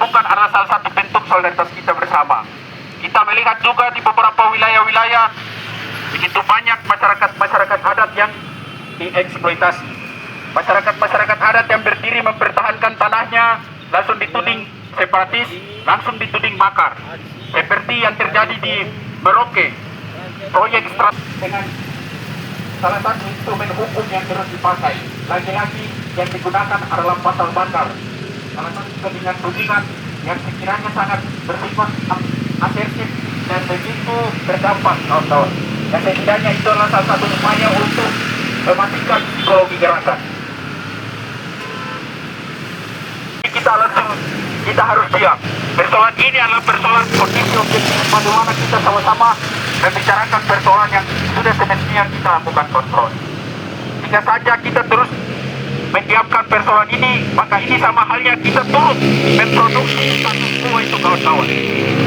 bukan adalah salah satu bentuk solidaritas kita bersama. Kita melihat juga di beberapa wilayah-wilayah begitu banyak masyarakat adat yang dieksploitasi. Masyarakat adat yang berdiri mempertahankan tanahnya langsung dituding separatis, langsung dituding makar. Seperti yang terjadi di Merauke, proyek strategis dengan salah satu instrumen hukum yang terus dipakai. Lagi-lagi yang digunakan adalah pasal bandar. Salah satu juga dengan tudingan yang sekiranya sangat bersifat asertif dan begitu berdampak, kawan-kawan. Dan setidaknya itu adalah salah satu upaya untuk mematikan psikologi gerakan. Kita harus diam. Persoalan ini adalah persoalan kondisi objektif bagaimana kita sama-sama membicarakan persoalan yang sudah semestinya kita lakukan kontrol. Jika saja kita terus mendiamkan persoalan ini, maka ini sama halnya kita turut memproduksi status quo itu, kawan-kawan.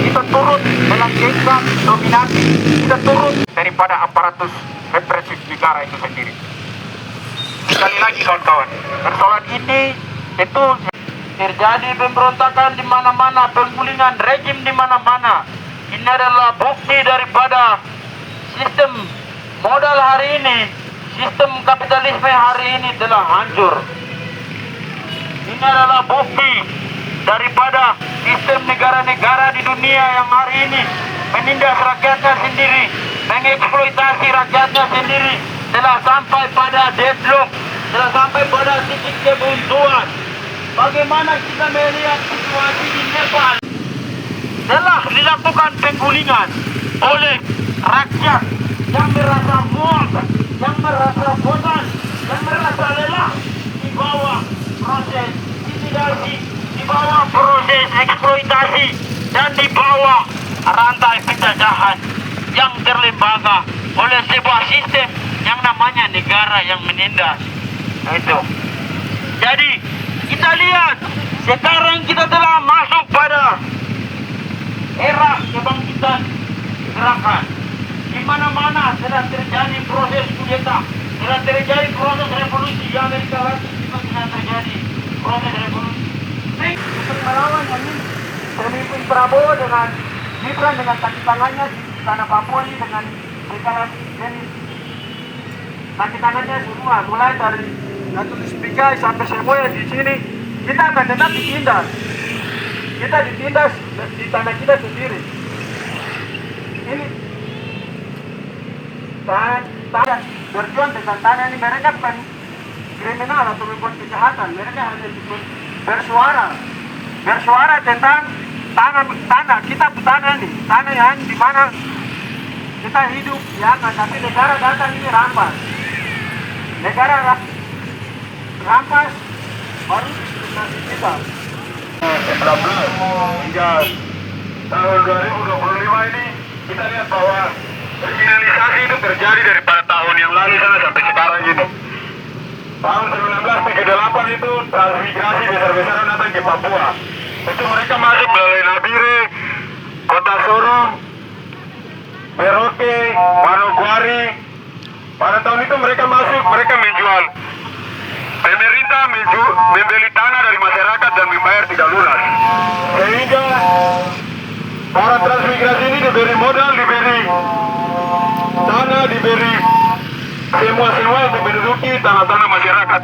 Kita turut melanggengkan dominasi, kita turut daripada aparatus represif negara itu sendiri. Sekali lagi, kawan-kawan, persoalan ini itu terjadi pemberontakan di mana-mana, penggulingan rejim di mana-mana. Ini adalah bukti daripada sistem modal hari ini, sistem kapitalisme hari ini telah hancur. Ini adalah bukti daripada sistem negara-negara di dunia yang hari ini menindas rakyatnya sendiri, mengeksploitasi rakyatnya sendiri, telah sampai pada deadlock, telah sampai pada titik kebuntuan. Bagaimana kita melihat situasi di Nepal? Telah dilakukan penggulingan oleh rakyat yang merasa muak, yang merasa bosan, yang merasa lelah di bawah proses intimidasi, di bawah proses eksploitasi, dan di bawah rantai penjajahan yang terlembaga oleh sebuah sistem yang namanya negara yang menindas. Itu. Jadi kita lihat sekarang kita telah masuk pada era kebangkitan gerakan. Di mana-mana sedang terjadi proses kudeta, sedang terjadi proses revolusi. Di Amerika Latin juga sedang terjadi proses revolusi. Untuk melawan ini, pemimpin Prabowo dengan Gibran dengan kaki tangannya di tanah Papua ini dengan segala jenis kaki tangannya semua, mulai dari Natulis Pikai sampai semua yang di sini, kita akan tetap ditindas. Kita ditindas di tanah kita sendiri. Ini tanah berjuang tentang tanah ini, mereka bukan kriminal atau membuat kejahatan, mereka hanya bersuara tentang tanah kita, tanah ini, tanah yang dimana kita hidup, ya kan? Tapi negara datang ini rampas, negara rampas baru kita. 19 hingga tahun 2025 ini kita lihat bahwa kriminalisasi itu terjadi daripada tahun yang lalu sana sampai sekarang ini. Tahun 1978 itu transmigrasi besar-besaran datang ke Papua. Itu mereka masuk melalui Nabire, Kota Sorong, Merauke, Manokwari. Pada tahun itu mereka masuk, mereka menjual. Pemerintah membeli tanah dari masyarakat dan membayar tidak lunas. Sehingga para transmigrasi ini diberi modal, diberi tanah, diberi semua untuk menduduki tanah-tanah masyarakat.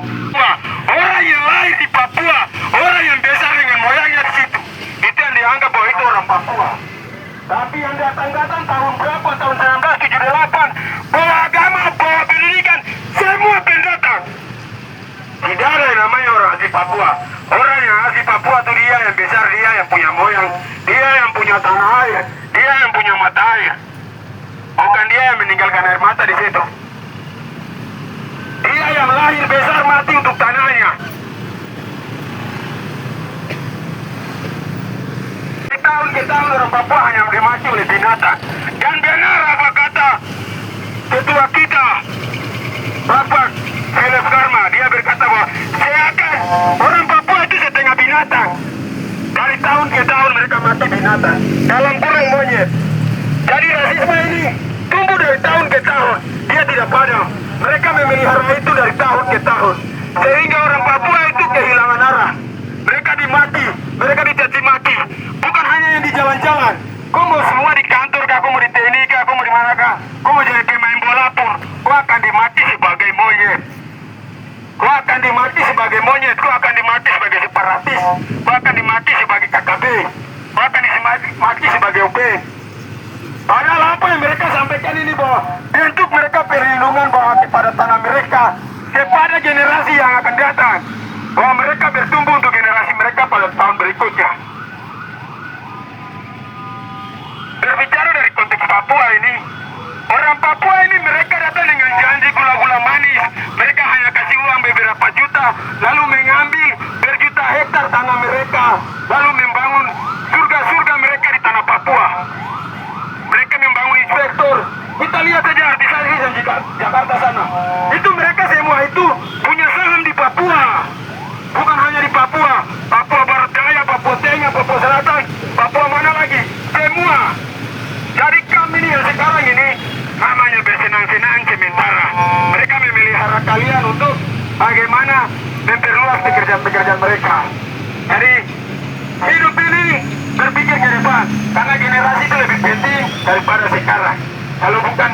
Orang yang lahir di Papua, orang yang besar dengan moyangnya di situ, itu yang dianggap bahwa itu orang Papua. Tapi yang datang-datang tahun berapa, tahun 1978, bawa agama, bawa pendidikan, semua pendatang. Tidak ada yang namanya orang asli Papua. Orang yang asli Papua itu dia yang besar, dia yang punya moyang, dia yang punya tanah air, dia yang punya mata air. Bukan dia yang meninggalkan air mata di situ. Dia yang lahir besar mati untuk tanahnya. Tahun ke tahun orang Papua hanya dimati oleh binatang. Dan benar apa kata ketua kita, Bapak Philip Karma, dia berkata bahwa seakan orang Papua itu setengah binatang. Dari tahun ke tahun mereka mati binatang dalam kurung monyet. Jadi rasisme ini tumbuh dari tahun ke tahun, dia tidak padam. Mereka memelihara itu dari tahun ke tahun, sehingga orang Papua itu kehilangan arah. Mereka dimaki, mereka dicaci maki, mau jadi pemain bola pun, kau akan dimati sebagai monyet. Kau akan dimati sebagai monyet, kau akan dimati sebagai separatis, kau akan dimati sebagai KKB, kau akan dimati sebagai UP. Padahal apa yang mereka sampaikan ini bahwa untuk mereka perlindungan bahwa kepada tanah mereka, kepada generasi yang akan datang, bahwa mereka bertumbuh untuk generasi mereka pada tahun berikutnya. Berbicara dari konteks Papua ini, orang Papua ini mereka datang dengan janji gula-gula manis. Mereka hanya kasih uang beberapa juta, lalu mengambil berjuta hektar tanah mereka, lalu membangun surga-surga mereka di tanah Papua. Mereka membangun inspektor. Kita lihat saja artisasi di Jakarta sana. Itu mereka semua itu punya saham di Papua. Bukan hanya di Papua, Papua Barat Daya, Papua Tengah, Papua Selatan, Papua mana lagi, semua. Jadi kami ini yang sekarang ini namanya bersenang-senang sementara. Mereka memelihara kalian untuk bagaimana memperluas pekerjaan-pekerjaan mereka. Jadi hidup ini berpikir ke depan, karena generasi itu lebih penting daripada sekarang. Kalau bukan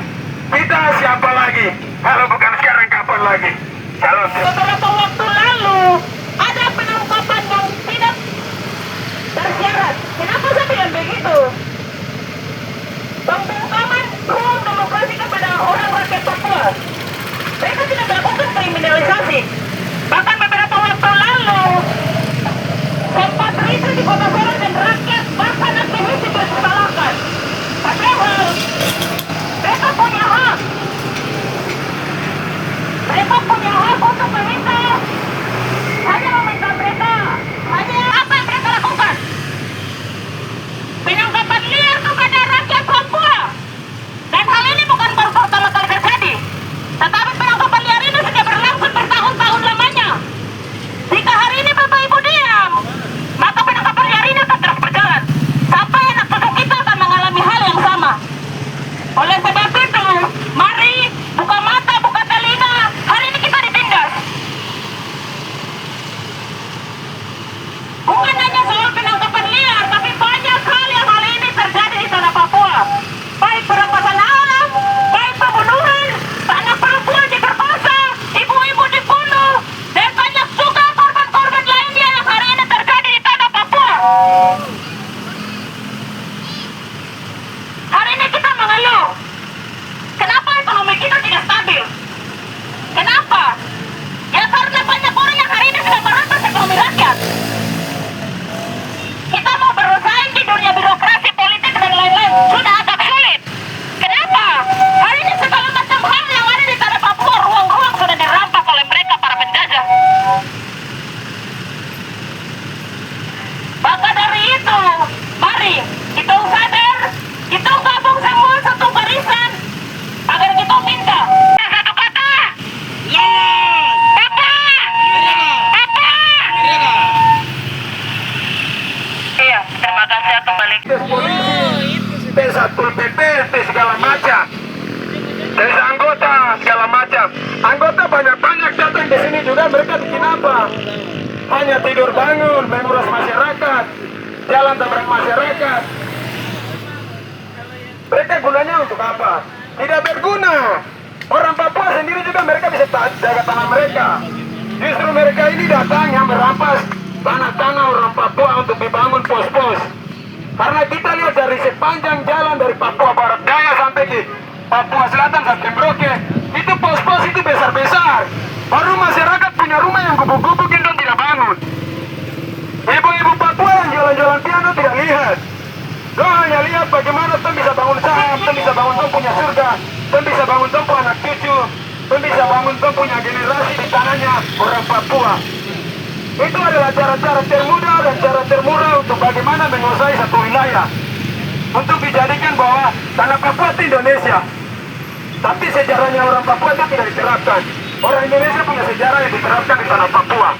kita, siapa lagi? Kalau bukan sekarang, kapan lagi? Salam. Beberapa waktu lalu ada penangkapan yang tidak bersyarat. Kenapa saya bilang begitu? Pembungkaman ruang demokrasi kepada orang rakyat Papua. Mereka tidak melakukan kriminalisasi. Bahkan beberapa waktu lalu sempat risu di kota Sorong dan rakyat bahkan aktivis dipersalahkan. Padahal mereka punya hak. Mereka punya hak untuk meminta. Hanya meminta mereka. Hanya apa yang mereka lakukan? Penangkapan liar kepada rakyat Papua. Dan hal ini bukan baru pertama kali terjadi. Tetapi penangkapan liar ini sudah berlangsung bertahun-tahun lamanya. Jika hari ini Bapak Ibu diam, maka penangkapan liar ini akan terus berjalan. Sampai anak cucu kita akan mengalami hal yang sama. Oleh sebab itu, mari buka mata, buka telinga. Hari ini kita ditindas. Bukan hanya soal penangkapan liar, tapi banyak hal yang hal ini terjadi di tanah Papua. Baik perampasan alam, baik pembunuhan, anak perempuan diperkosa, ibu-ibu dibunuh, dan banyak juga korban-korban lainnya yang hari ini terjadi di tanah Papua. Hari ini kita mengeluh. Kenapa ekonomi kita tidak stabil? Kenapa? Ya karena banyak orang yang hari ini sudah merampas ekonomi rakyat. Kita mau bersaing di dunia birokrasi, politik, dan lain-lain sudah agak sulit. Kenapa? Hari ini segala macam hal yang ada di tanah Papua, ruang-ruang sudah dirampas oleh mereka, para penjajah. Maka dari itu, mari kita sadar, kita gabung semua satu barisan agar kita minta satu kata. Papua! Papua! Iya, terima kasih atas balik. Tes polisi, tes satpol PP, tes segala macam, tes anggota segala macam. Anggota banyak-banyak datang di sini juga, mereka bikin apa? Hanya tidur bangun, menguras masyarakat, jalan tabrak masyarakat. Mereka gunanya untuk apa? Tidak berguna. Orang Papua sendiri juga mereka bisa jaga tanah mereka. Justru mereka ini datang yang merampas tanah-tanah orang Papua untuk dibangun pos-pos. Karena kita lihat dari sepanjang jalan dari Papua Barat Daya sampai di Papua Selatan sampai Merauke, itu pos-pos itu besar-besar. Baru masyarakat punya rumah yang gubuk-gubuk itu tidak bangun. Ibu-ibu Papua yang jualan-jualan piano tidak lihat. Lo hanya lihat bagaimana tuh bisa bangun saham, tuh bisa bangun tuh punya surga, tuh bisa bangun tuh anak cucu, tuh bisa bangun tuh punya generasi di tanahnya orang Papua. Itu adalah cara-cara termudah dan cara termurah untuk bagaimana menguasai satu wilayah. Untuk dijadikan bahwa tanah Papua itu Indonesia. Tapi sejarahnya orang Papua itu tidak diterapkan. Orang Indonesia punya sejarah yang diterapkan di tanah Papua.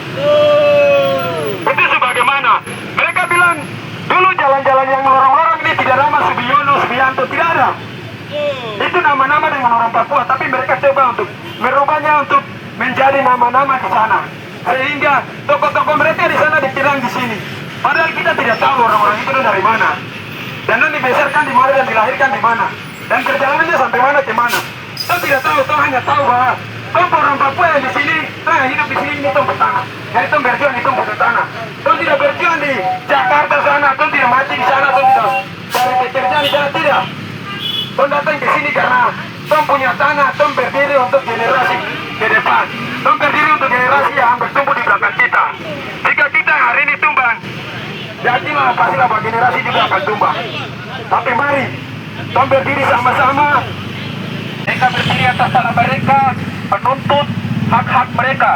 Itu sebagaimana mereka bilang dulu jalan-jalan yang lorong-lorong ini tidak nama Subiono, Subianto, tidak ada. Itu nama-nama dengan orang Papua, tapi mereka coba untuk merubahnya untuk menjadi nama-nama di sana. Sehingga tokoh-tokoh mereka di sana dikirang di sini. Padahal kita tidak tahu orang-orang itu dari mana. Dan dibesarkan di mana dan dilahirkan di mana. dan perjalanannya sampai mana ke mana. Kau tidak tahu, kau hanya tahu bahwa kau orang Papua yang di sini, kau yang hidup di sini ini tumpuk tanah. Jadi kau berjuang di tumpuk tanah. Kau tidak berjuang di Jakarta sana, kau tidak mati di sana, kau tidak cari pekerjaan di sana, tidak. Kau datang ke sini karena kau punya tanah, kau berdiri untuk generasi ke depan. Kau berdiri untuk generasi yang bertumbuh di belakang kita. Jika kita hari ini tumbang, yakinlah pastilah bahwa generasi juga akan tumbang. Tapi mari, kau berdiri sama-sama. Mereka berdiri atas tanah mereka, menuntut hak-hak mereka.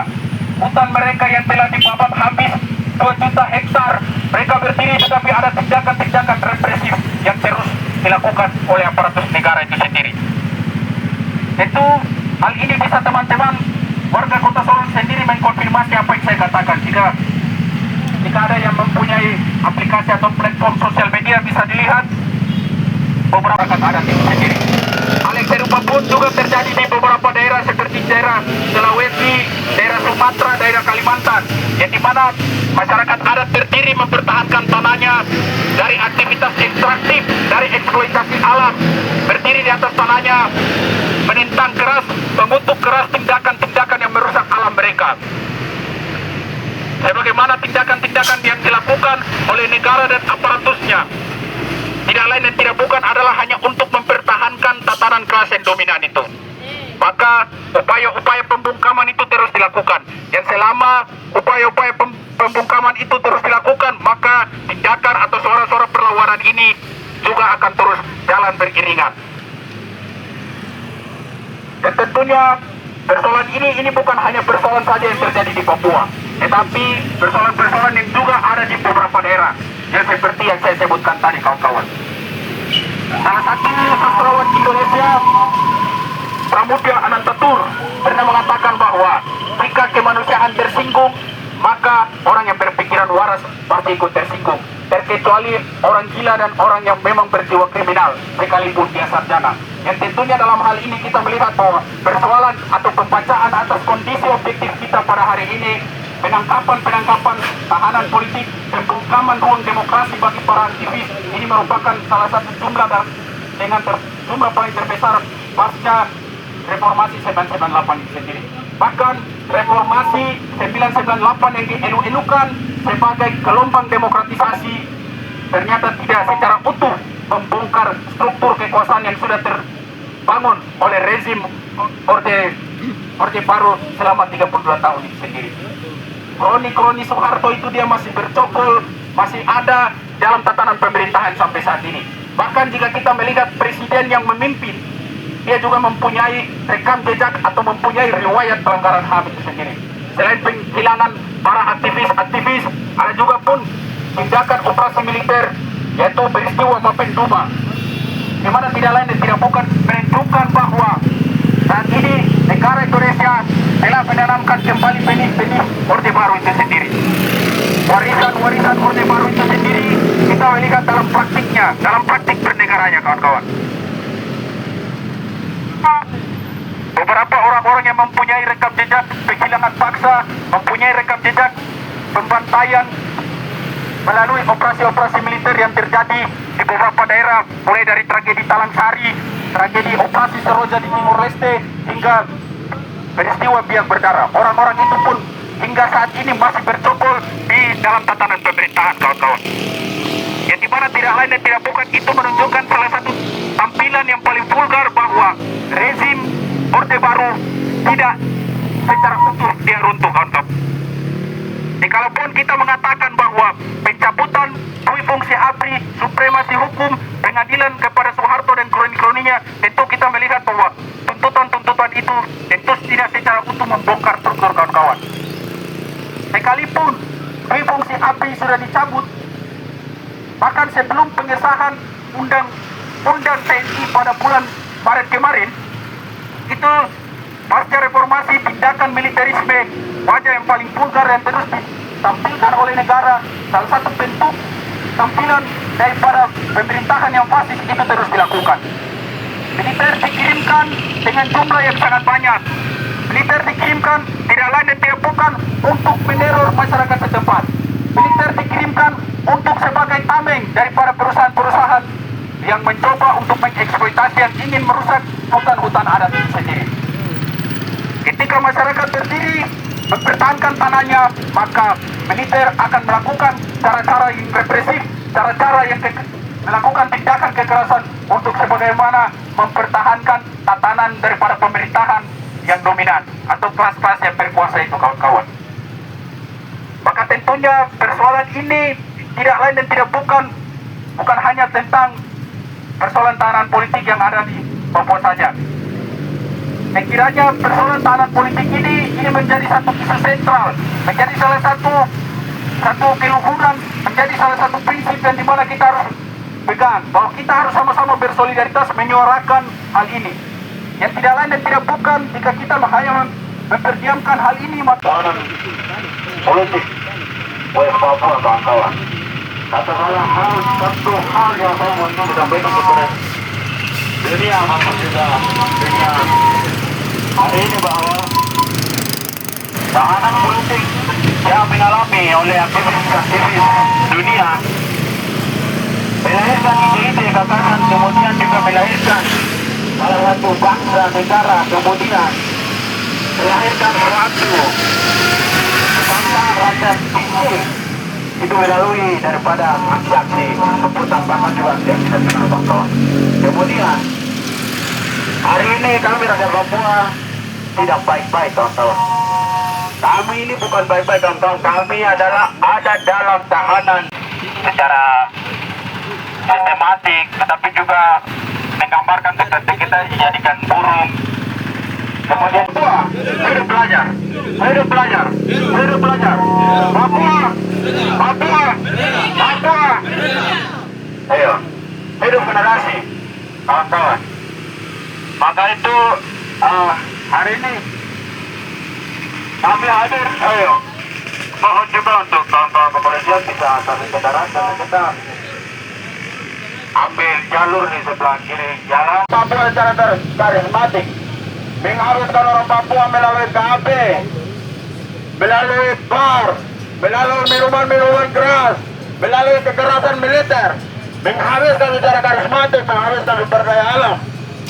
Hutan mereka yang telah dibabat habis 2 juta hektar. Mereka berdiri tetapi ada tindakan-tindakan represif yang terus dilakukan oleh aparatus negara itu sendiri. Tentu hal ini bisa teman-teman warga Kota Sorong sendiri mengkonfirmasi apa yang saya katakan. Jika ada yang mempunyai aplikasi atau platform sosial media bisa dilihat beberapa adat itu sendiri. Hal yang serupa pun juga terjadi di beberapa daerah seperti daerah Sulawesi, daerah Sumatera, daerah Kalimantan, yang dimana masyarakat adat berdiri mempertahankan tanahnya dari aktivitas ekstraktif, dari eksploitasi alam, berdiri di atas tanahnya, menentang keras, mengutuk keras tindakan-tindakan yang merusak alam mereka. Sebagaimana tindakan-tindakan yang dilakukan oleh negara dan aparatusnya, tidak lain dan tidak bukan adalah hanya untuk mempertahankan tatanan kelas yang dominan itu. Maka upaya-upaya pembungkaman itu terus dilakukan. Dan selama upaya-upaya pembungkaman itu terus dilakukan, maka tindakan atau suara-suara perlawanan ini juga akan terus jalan beriringan. Dan tentunya persoalan ini bukan hanya persoalan saja yang terjadi di Papua, tetapi persoalan-persoalan yang juga ada di beberapa daerah, yang seperti yang saya sebutkan tadi, kawan-kawan. Salah satu sastrawan Indonesia, Pramudia Anantatur, pernah mengatakan bahwa jika kemanusiaan tersinggung, maka orang yang berpikiran waras pasti ikut tersinggung, terkecuali orang gila dan orang yang memang berjiwa kriminal, sekalipun dia sarjana. Yang tentunya dalam hal ini kita melihat bahwa persoalan atau pembacaan atas kondisi objektif kita pada hari ini, penangkapan tahanan politik, pembungkaman ruang demokrasi bagi para aktivis, ini merupakan salah satu jumlah dengan jumlah paling terbesar pasca reformasi 998 itu sendiri. Bahkan reformasi 998 yang dielu-elukan sebagai gelombang demokratisasi ternyata tidak secara utuh membongkar struktur kekuasaan yang sudah terbangun oleh rezim Orde Baru selama 32 tahun itu sendiri. Kroni-kroni Soeharto itu dia masih bercokol, masih ada dalam tatanan pemerintahan sampai saat ini. Bahkan jika kita melihat presiden yang memimpin, dia juga mempunyai rekam jejak atau mempunyai riwayat pelanggaran HAM itu sendiri. Selain penghilangan para aktivis, ada juga pun tindakan operasi militer, yaitu peristiwa Mapenduma, di mana tidak lain dan tidak bukan menunjukkan bahwa saat ini negara Indonesia telah menanamkan kembali benih-benih Orde Baru itu sendiri. Warisan-warisan Orde Baru itu sendiri kita melihat dalam praktiknya, dalam praktik bernegaranya, kawan-kawan. Beberapa orang-orang yang mempunyai rekam jejak penghilangan paksa, mempunyai rekam jejak pembantaian melalui operasi-operasi militer yang terjadi di beberapa daerah, mulai dari tragedi Talang Sari, tragedi operasi Seroja di Timur Leste, hingga peristiwa biak berdarah. Orang-orang itu pun hingga saat ini masih bercokol di dalam tatanan pemerintahan, kawan-kawan. Yang dimana tidak lain dan tidak bukan itu menunjukkan salah satu tampilan yang paling vulgar bahwa rezim Orde Baru tidak secara utuh dia runtuh, kawan-kawan. Kalaupun kita mengatakan bahwa pencabutan dui fungsi ABRI, supremasi hukum, pengadilan kepada Soeharto dan kroni-kroninya, tentu kita melihat bahwa tuntutan-tuntutan itu tentu tidak secara utuh membongkar struktur, kawan-kawan. Sekalipun dui fungsi ABRI sudah dicabut, bahkan sebelum pengesahan undang TNI pada bulan Maret kemarin, itu pasca reformasi tindakan militerisme wajah yang paling vulgar yang terus ditampilkan oleh negara, salah satu bentuk tampilan daripada pemerintahan yang fasis itu terus dilakukan. Militer dikirimkan dengan jumlah yang sangat banyak. Militer dikirimkan tidak lain dan tidak bukan untuk meneror masyarakat setempat. Militer dikirimkan untuk sebagai tameng daripada perusahaan-perusahaan yang mencoba untuk mengeksploitasi eksploitasi yang ingin merusak hutan-hutan adat itu sendiri. Ketika masyarakat berdiri mempertahankan tanahnya, maka militer akan melakukan cara-cara yang represif, cara-cara yang melakukan tindakan kekerasan untuk sebagaimana mempertahankan tatanan daripada pemerintahan yang dominan atau kelas-kelas yang berkuasa itu, kawan-kawan. Maka tentunya persoalan ini tidak lain dan tidak bukan hanya tentang persoalan tahanan politik yang ada di Papua saja. Sekiranya persoalan tahanan politik ini menjadi satu isu sentral, menjadi salah satu keluhuran, menjadi salah satu prinsip yang dimana kita harus pegang, bahwa kita harus sama-sama bersolidaritas menyuarakan hal ini. Yang tidak lain dan tidak bukan jika kita hanya memperdiamkan hal ini, maka tahanan politik oleh Papua, kawan-kawan. Katakanlah satu hal yang saya mau sampaikan kepada dunia maupun juga dunia hari ini, bahwa tahanan politik yang mengalami oleh aktivis dunia melahirkan ide-ide gagasan, kemudian juga melahirkan salah satu bangsa negara, kemudian melahirkan suatu bangsa rakyat tinggi itu melalui daripada aksi-aksi seputar pemajuan yang kita kenal, kawan-kawan. Kemudian hari ini kami rakyat Papua tidak baik-baik, kawan-kawan. Kami ini bukan baik-baik, kawan-kawan. Kami adalah ada dalam tahanan secara sistematik, tetapi juga menggambarkan seperti kita dijadikan burung. Kemudian Papua, hidup belajar, hidup belajar, hidup belajar. Papua, Papua, Papua. Ayo, hidup generasi, kawan-kawan. Maka itu hari ini kami hadir. Ayo, mohon juga untuk kawan-kawan kepolisian bisa tarik kendaraan dan kita ambil jalur di sebelah kiri jalan. Papua secara karismatik mengharuskan orang Papua melalui KB, melalui bar, melalui minuman-minuman keras, melalui kekerasan militer, mengharuskan secara karismatik, mengharuskan sumber daya alam.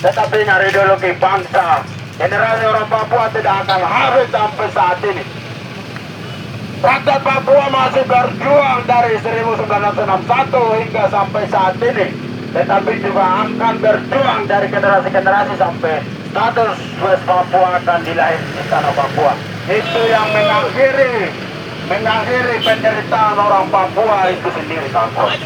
Tetapi ideologi bangsa, generasi orang Papua tidak akan habis sampai saat ini. Rakyat Papua masih berjuang dari 1961 hingga sampai saat ini, tetapi juga akan berjuang dari generasi-generasi sampai status West Papua akan dilahirkan di tanah Papua. Itu yang mengakhiri penderitaan orang Papua itu sendiri, kawan-kawan.